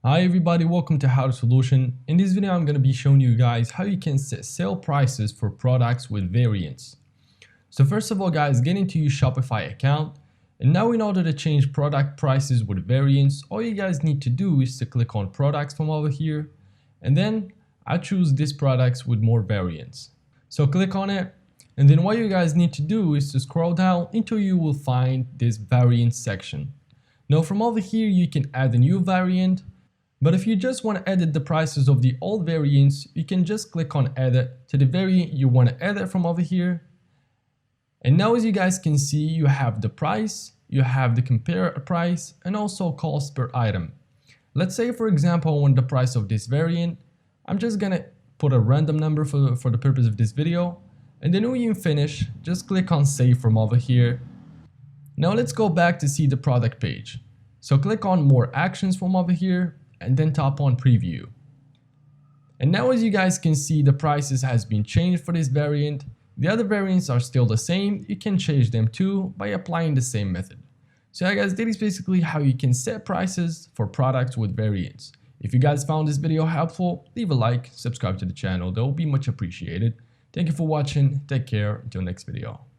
Hi everybody, welcome to How to Solution. In this video I'm going to be showing you guys how you can set sale prices for products with variants. So first of all guys, get into your Shopify account, and now in order to change product prices with variants, all you guys need to do is to click on products from over here, and then I choose these products with more variants. So click on it, and then what you guys need to do is to scroll down until you will find this variant section. Now from over here you can add a new variant. But if you just want to edit the prices of the old variants, you can just click on edit to the variant you want to edit from over here. And now as you guys can see, you have the price, you have the compare price, and also cost per item. Let's say for example I want the price of this variant. I'm just gonna put a random number for the purpose of this video. And then when you finish, just click on save from over here. Now let's go back to see the product page. So click on more actions from over here, and then tap on preview. And now as you guys can see, the prices has been changed for this variant. The other variants are still the same. You can change them too by applying the same method. So yeah guys, that is basically how you can set prices for products with variants. If you guys found this video helpful, leave a like, subscribe to the channel, that will be much appreciated. Thank you for watching, take care, until next video.